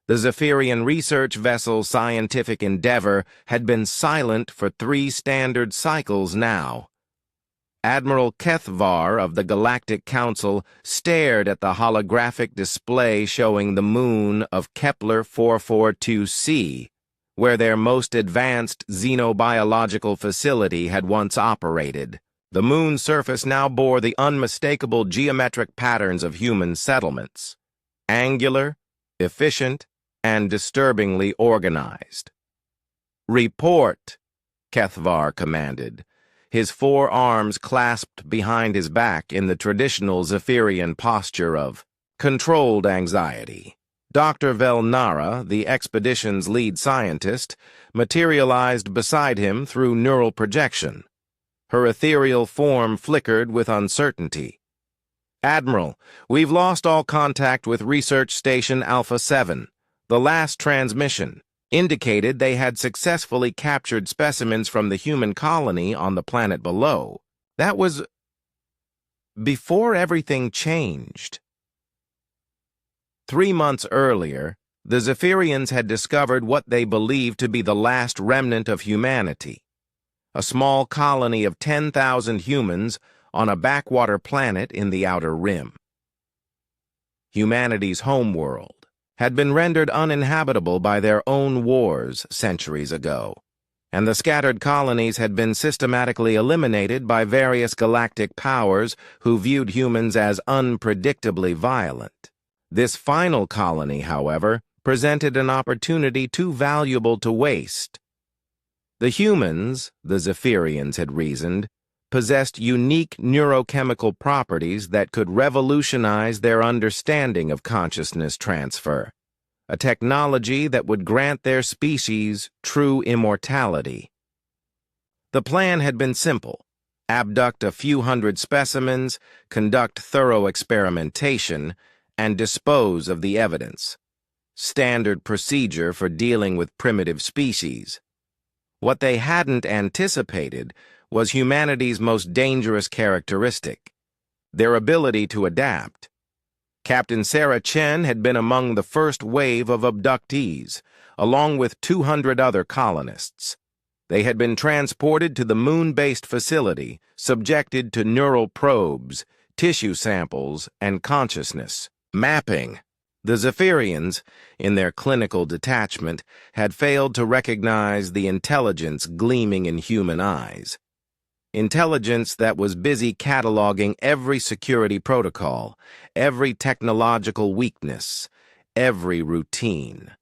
The Zephyrian research vessel's scientific endeavor had been silent for 3 standard cycles now. Admiral Kethvar of the Galactic Council stared at the holographic display showing the moon of Kepler 442c, where their most advanced xenobiological facility had once operated. The moon's surface now bore the unmistakable geometric patterns of human settlements: angular, efficient, and disturbingly organized. "Report," Kethvar commanded, his 4 arms clasped behind his back in the traditional Zephyrian posture of controlled anxiety. Dr. Velnara, the expedition's lead scientist, materialized beside him through neural projection. Her ethereal form flickered with uncertainty. "Admiral, we've lost all contact with Research Station Alpha 7. The last transmission indicated they had successfully captured specimens from the human colony on the planet below. That was before everything changed." 3 months earlier, the Zephyrians had discovered what they believed to be the last remnant of humanity: a small colony of 10,000 humans on a backwater planet in the Outer Rim. Humanity's homeworld had been rendered uninhabitable by their own wars centuries ago, and the scattered colonies had been systematically eliminated by various galactic powers who viewed humans as unpredictably violent. This final colony, however, presented an opportunity too valuable to waste. The humans, the Zephyrians had reasoned, possessed unique neurochemical properties that could revolutionize their understanding of consciousness transfer, a technology that would grant their species true immortality. The plan had been simple: abduct a few hundred specimens, conduct thorough experimentation, and dispose of the evidence. Standard procedure for dealing with primitive species. What they hadn't anticipated was humanity's most dangerous characteristic: their ability to adapt. Captain Sarah Chen had been among the first wave of abductees, along with 200 other colonists. They had been transported to the moon-based facility, subjected to neural probes, tissue samples, and consciousness mapping. The Zephyrians, in their clinical detachment, had failed to recognize the intelligence gleaming in human eyes. Intelligence that was busy cataloging every security protocol, every technological weakness, every routine.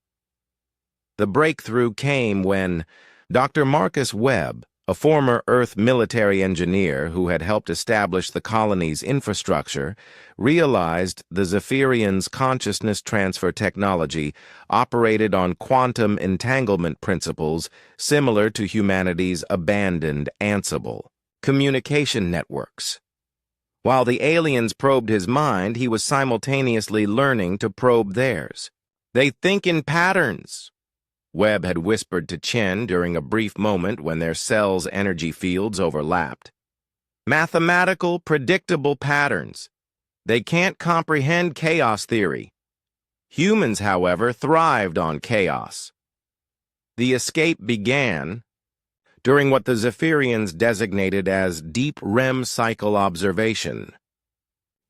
The breakthrough came when Dr. Marcus Webb, a former Earth military engineer who had helped establish the colony's infrastructure, realized the Zephyrians' consciousness transfer technology operated on quantum entanglement principles similar to humanity's abandoned Ansible communication networks. While the aliens probed his mind, he was simultaneously learning to probe theirs. "They think in patterns," Webb had whispered to Chen during a brief moment when their cells' energy fields overlapped. "Mathematical, predictable patterns. They can't comprehend chaos theory. Humans, however, thrived on chaos." The escape began during what the Zephyrians designated as deep REM cycle observation.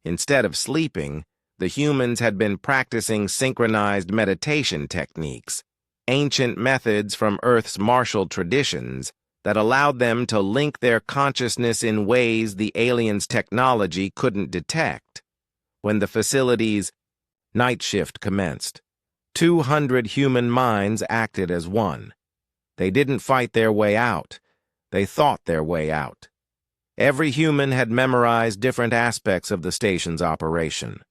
Instead of sleeping, the humans had been practicing synchronized meditation techniques, ancient methods from Earth's martial traditions that allowed them to link their consciousness in ways the aliens' technology couldn't detect. When the facility's night shift commenced, 200 human minds acted as one. They didn't fight their way out. They thought their way out. Every human had memorized different aspects of the station's operation.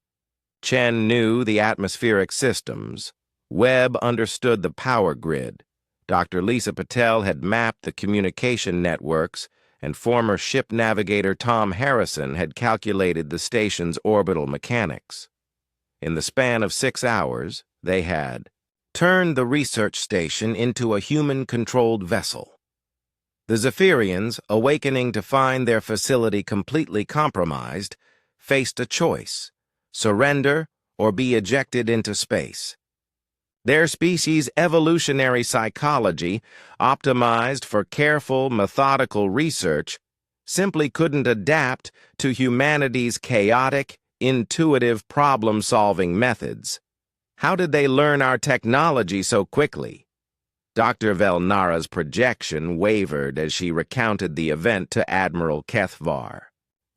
Chen knew the atmospheric systems. Webb understood the power grid. Dr. Lisa Patel had mapped the communication networks, and former ship navigator Tom Harrison had calculated the station's orbital mechanics. In the span of 6 hours, they had turned the research station into a human-controlled vessel. The Zephyrians, awakening to find their facility completely compromised, faced a choice: surrender or be ejected into space. Their species' evolutionary psychology, optimized for careful, methodical research, simply couldn't adapt to humanity's chaotic, intuitive problem-solving methods. How did they learn our technology so quickly? Dr. Velnara's projection wavered as she recounted the event to Admiral Kethvar.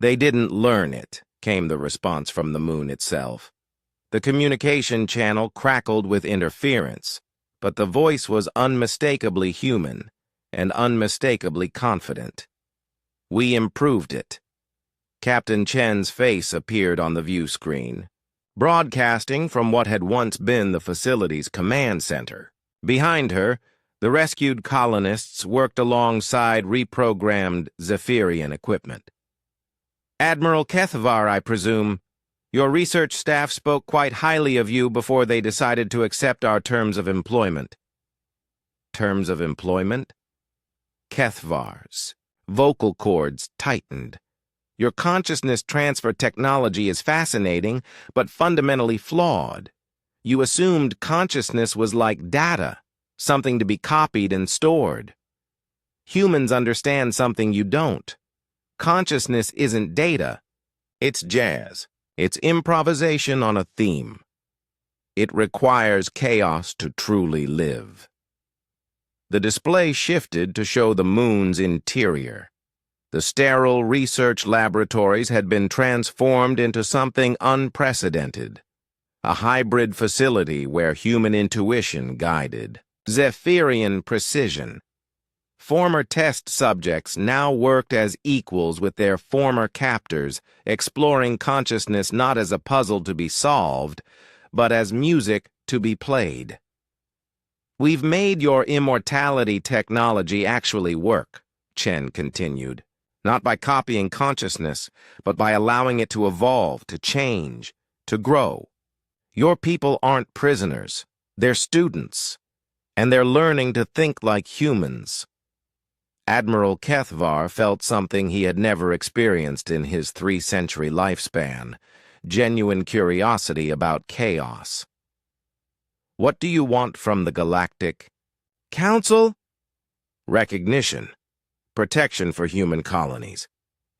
They didn't learn it, came the response from the moon itself. The communication channel crackled with interference, but the voice was unmistakably human and unmistakably confident. We improved it. Captain Chen's face appeared on the view screen, broadcasting from what had once been the facility's command center. Behind her, the rescued colonists worked alongside reprogrammed Zephyrian equipment. Admiral Kethvar, I presume. Your research staff spoke quite highly of you before they decided to accept our terms of employment. Terms of employment? Kethvar's vocal cords tightened. Your consciousness transfer technology is fascinating, but fundamentally flawed. You assumed consciousness was like data, something to be copied and stored. Humans understand something you don't. Consciousness isn't data. It's jazz. It's improvisation on a theme. It requires chaos to truly live. The display shifted to show the moon's interior. The sterile research laboratories had been transformed into something unprecedented. A hybrid facility where human intuition guided. Zephyrian precision. Former test subjects now worked as equals with their former captors, exploring consciousness not as a puzzle to be solved, but as music to be played. We've made your immortality technology actually work, Chen continued, not by copying consciousness, but by allowing it to evolve, to change, to grow. Your people aren't prisoners, they're students, and they're learning to think like humans. Admiral Kethvar felt something he had never experienced in his 3-century lifespan, genuine curiosity about chaos. What do you want from the Galactic Council? Recognition, protection for human colonies,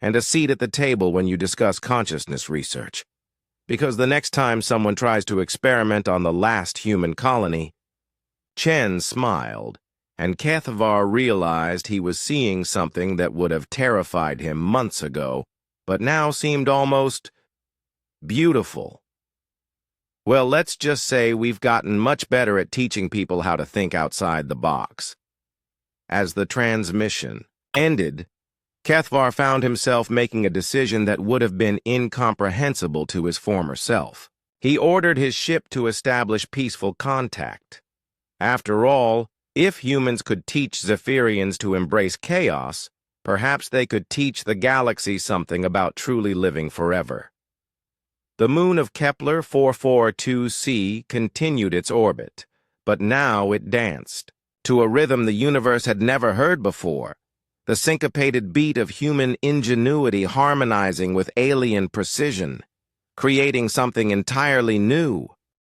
and a seat at the table when you discuss consciousness research. Because the next time someone tries to experiment on the last human colony, Chen smiled, and Kethvar realized he was seeing something that would have terrified him months ago, but now seemed almost beautiful. Well, let's just say we've gotten much better at teaching people how to think outside the box. As the transmission ended, Kethvar found himself making a decision that would have been incomprehensible to his former self. He ordered his ship to establish peaceful contact. After all, if humans could teach Zephyrians to embrace chaos, perhaps they could teach the galaxy something about truly living forever. The moon of Kepler 442c continued its orbit, but now it danced, to a rhythm the universe had never heard before, the syncopated beat of human ingenuity harmonizing with alien precision, creating something entirely new.